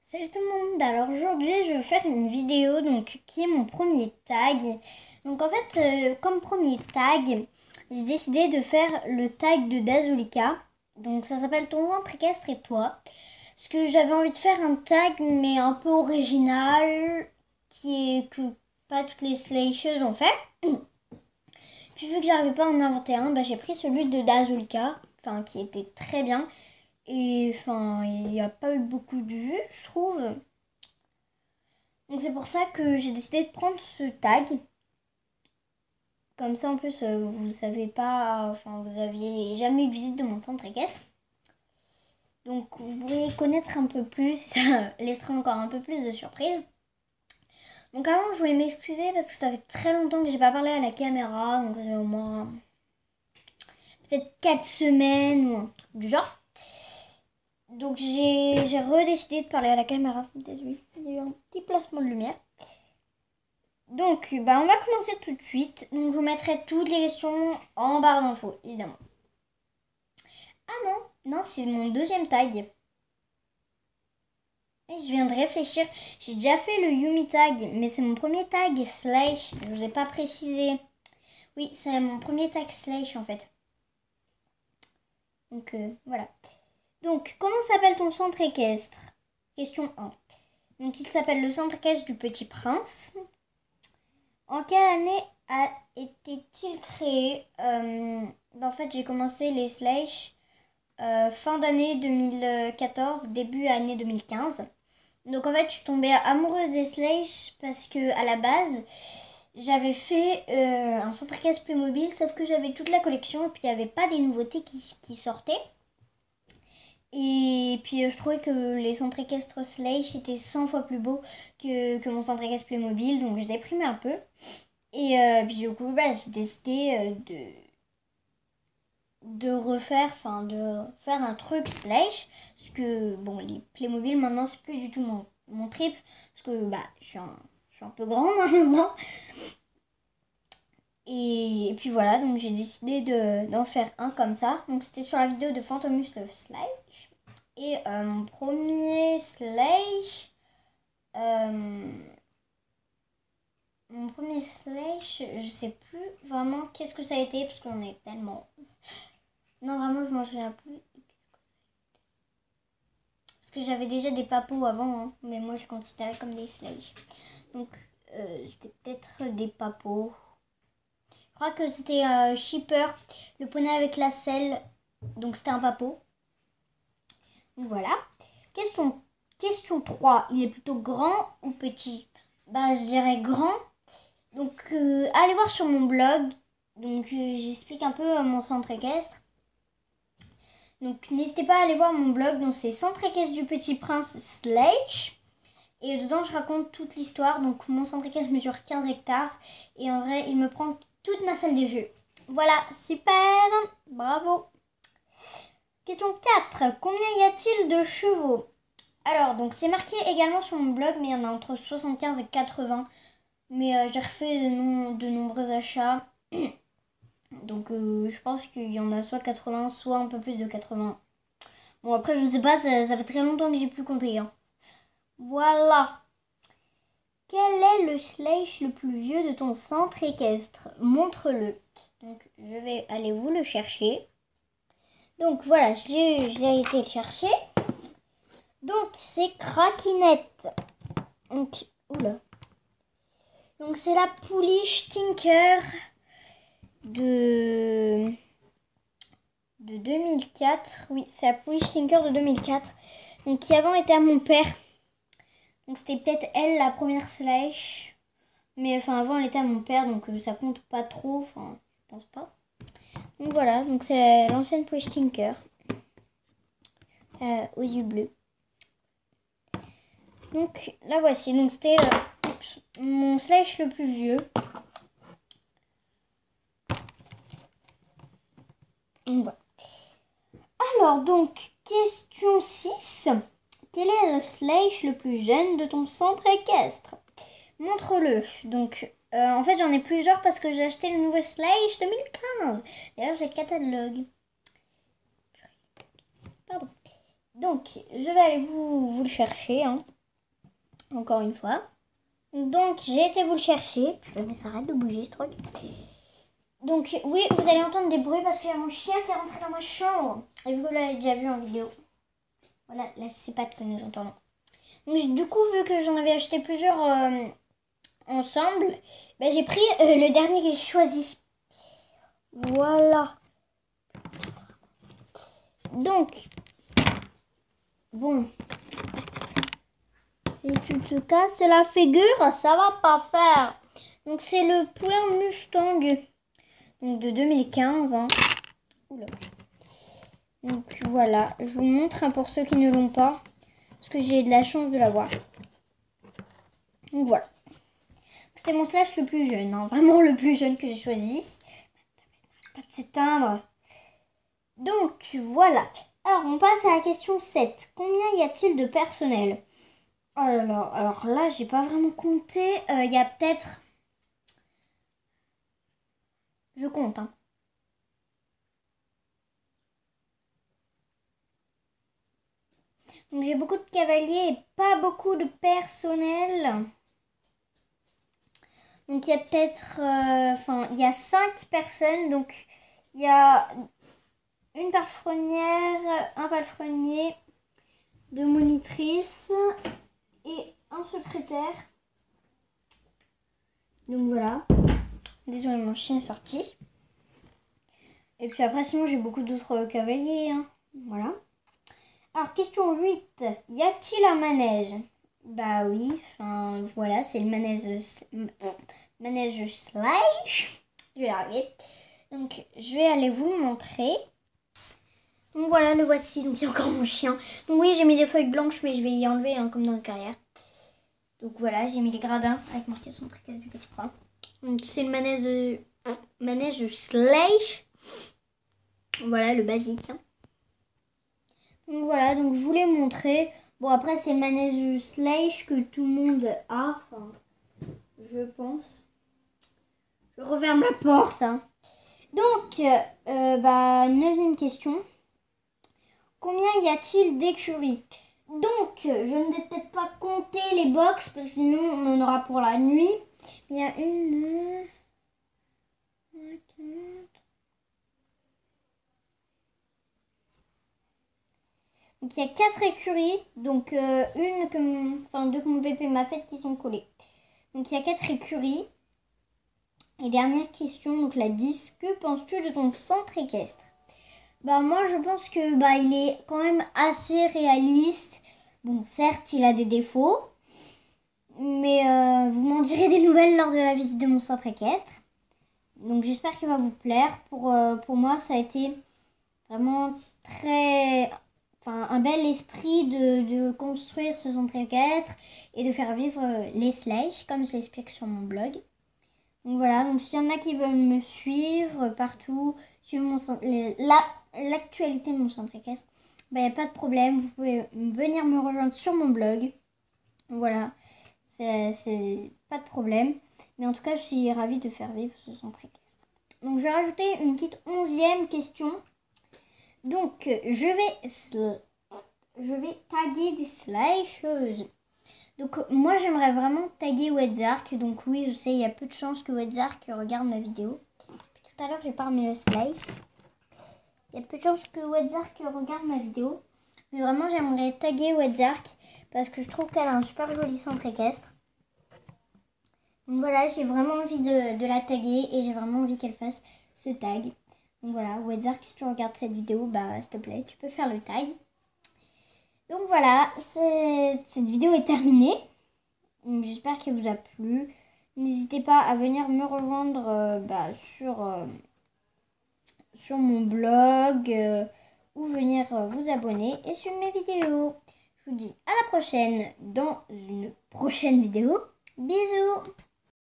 Salut tout le monde, alors aujourd'hui je vais faire une vidéo qui est mon premier tag. Donc en fait comme premier tag, j'ai décidé de faire le tag de Dazolika. Donc ça s'appelle Ton ventre équestre et toi. Parce que j'avais envie de faire un tag mais un peu original, qui est que pas toutes les slasheuses ont fait. Puis vu que j'arrivais pas à en inventer un, j'ai pris celui de Dazolika, qui était très bien. Et il n'y a pas eu beaucoup de vues, je trouve. Donc c'est pour ça que j'ai décidé de prendre ce tag. Comme ça en plus vous savez pas, vous aviez jamais eu de visite de mon centre équestre. Donc vous pourrez connaître un peu plus, ça laissera encore un peu plus de surprise. Donc avant je voulais m'excuser parce que ça fait très longtemps que j'ai pas parlé à la caméra. Donc ça fait au moins peut-être 4 semaines ou un truc du genre. Donc j'ai redécidé de parler à la caméra. Désolée, il y a eu un petit placement de lumière. Donc on va commencer tout de suite. Donc je vous mettrai toutes les questions en barre d'infos, évidemment. Ah non, c'est mon deuxième tag. Et je viens de réfléchir. J'ai déjà fait le Yumi tag, mais c'est mon premier tag slash. Je vous ai pas précisé. Oui, c'est mon premier tag slash en fait. Donc voilà. Donc comment s'appelle ton centre équestre? Question 1. Donc il s'appelle le centre équestre du Petit Prince. En quelle année a été-il créé? En fait, j'ai commencé les slash fin d'année 2014, début année 2015. Donc en fait, je suis tombée amoureuse des slash parce que à la base, j'avais fait un centre équestre Playmobil, sauf que j'avais toute la collection et puis il n'y avait pas des nouveautés qui sortaient. Et puis je trouvais que les centres équestres slash étaient 100 fois plus beaux que mon centre équestre Playmobil, donc je déprimais un peu. Et puis du coup, j'ai décidé de faire un truc slash. Parce que, bon, les Playmobil, maintenant, c'est plus du tout mon trip. Parce que, je suis un peu grande maintenant. Et puis voilà, donc j'ai décidé d'en faire un comme ça. Donc c'était sur la vidéo de Phantomus le Slash. Et mon premier slash... Mon premier slash, je sais plus vraiment qu'est-ce que ça a été parce qu'on est tellement... Non, vraiment, je m'en souviens plus. Parce que j'avais déjà des papos avant, hein, mais moi je considérais comme des slash. Donc, c'était peut-être des papos. Je crois que c'était Shipper, le poney avec la selle. Donc, c'était un papo. Donc, voilà. Question 3. Il est plutôt grand ou petit? Je dirais grand. Donc, allez voir sur mon blog. Donc, j'explique un peu mon centre équestre. Donc, n'hésitez pas à aller voir mon blog. Donc, c'est Centre équestre du Petit Prince slash. Et dedans, je raconte toute l'histoire. Donc, mon centre équestre mesure 15 hectares. Et en vrai, il me prend toute ma salle de jeu. Voilà, super. Bravo. Question 4. Combien y a-t-il de chevaux? Alors, donc, c'est marqué également sur mon blog, mais il y en a entre 75 et 80. Mais j'ai refait de nombreux achats. Donc je pense qu'il y en a soit 80, soit un peu plus de 80. Bon après je ne sais pas, ça fait très longtemps que j'ai plus compté. Hein. Voilà. Quel est le slash le plus vieux de ton centre équestre? Montre-le. Donc je vais aller vous le chercher. Donc voilà, je l'ai été le chercher. Donc c'est Craquinette. Donc, oula. Donc c'est la pouliche Tinker de 2004. Oui, c'est la pouliche Tinker de 2004. Donc qui avant était à mon père. Donc c'était peut-être elle la première slash. Mais avant elle était à mon père, donc ça compte pas trop. Je pense pas. Donc voilà, donc c'est l'ancienne pouliche Tinker. Aux yeux bleus. Donc la voici. Donc c'était mon slash le plus vieux. Donc voilà. Alors donc, question 6. Quel est le slash le plus jeune de ton centre équestre? Montre-le. Donc, en fait, j'en ai plusieurs parce que j'ai acheté le nouveau slash 2015. D'ailleurs, j'ai le catalogue. Pardon. Donc, je vais aller vous le chercher. Hein. encore une fois. Donc, j'ai été vous le chercher. Mais ça arrête de bouger ce truc. Donc, oui, vous allez entendre des bruits parce qu'il y a mon chien qui est rentré dans ma chambre. Et vous l'avez déjà vu en vidéo. Voilà, là, c'est pas que nous entendons. Donc, du coup, vu que j'en avais acheté plusieurs ensemble, ben, j'ai pris le dernier que j'ai choisi. Voilà. Donc, bon. Si tu te casses la figure, ça va pas faire. Donc, c'est le poulain Mustang. Donc, de 2015. Hein. Oula. Donc, voilà. Je vous montre hein, pour ceux qui ne l'ont pas. Parce que j'ai de la chance de l'avoir. Donc, voilà. C'était mon slash le plus jeune. Hein. Vraiment le plus jeune que j'ai choisi. Pas de s'éteindre. Donc, voilà. Alors, on passe à la question 7. Combien y a-t-il de personnel? Oh là là, alors là, j'ai pas vraiment compté. Il y a peut-être... Je compte, hein. Donc, j'ai beaucoup de cavaliers et pas beaucoup de personnel. Donc, il y a peut-être... il y a 5 personnes. Donc, il y a une palefrenière, un palefrenier, 2 monitrices et un secrétaire. Donc, voilà. Désolé, mon chien est sorti. Et puis après, sinon, j'ai beaucoup d'autres cavaliers. Hein. Voilà. Alors, question 8. Y a-t-il un manège? Bah oui. Enfin, voilà, c'est le manège slash. Je vais y arriver. Donc, je vais aller vous le montrer. Donc, voilà, le voici. Donc, il y a encore mon chien. Donc, oui, j'ai mis des feuilles blanches, mais je vais y enlever, hein, comme dans le carrière. Donc, voilà, j'ai mis les gradins avec marqué son tricot du petit prince. Donc, c'est le manège slash. Voilà, le basique. Hein. Donc voilà, donc je vous l'ai montré. Bon, après, c'est le manège slash que tout le monde a. Enfin, je pense. Je referme la porte. Hein. Donc, 9e question. Combien y a-t-il d'écuries? Donc, je ne vais peut-être pas compter les box, parce que sinon, on en aura pour la nuit. Il y a une... 4... Donc il y a 4 écuries, donc deux que mon pépé m'a faites qui sont collées. Donc il y a 4 écuries. Et dernière question, donc la 10, que penses-tu de ton centre équestre? Bah moi je pense que il est quand même assez réaliste. Bon certes il a des défauts, mais vous m'en direz des nouvelles lors de la visite de mon centre équestre. Donc j'espère qu'il va vous plaire. Pour moi ça a été vraiment un bel esprit de construire ce centre équestre et de faire vivre les slash, comme je l'explique sur mon blog. Donc voilà, donc s'il y en a qui veulent me suivre partout, suivre l'actualité de mon centre équestre, il n'y a pas de problème, vous pouvez venir me rejoindre sur mon blog. Voilà, c'est pas de problème. Mais en tout cas, je suis ravie de faire vivre ce centre équestre. Donc je vais rajouter une petite 11e question. Donc, je vais taguer des slasheuses. Donc, moi, j'aimerais vraiment taguer Wedzark. Donc, oui, je sais, il y a peu de chances que Wedzark regarde ma vidéo. Tout à l'heure, j'ai pas remis le slash. Il y a peu de chances que Wedzark regarde ma vidéo. Mais vraiment, j'aimerais taguer Wedzark parce que je trouve qu'elle a un super joli centre équestre. Donc, voilà, j'ai vraiment envie de la taguer et j'ai vraiment envie qu'elle fasse ce tag. Donc voilà, Wedzark, si tu regardes cette vidéo, s'il te plaît, tu peux faire le tag. Donc voilà, cette vidéo est terminée. J'espère qu'elle vous a plu. N'hésitez pas à venir me rejoindre sur mon blog ou venir vous abonner et suivre mes vidéos. Je vous dis à la prochaine dans une prochaine vidéo. Bisous!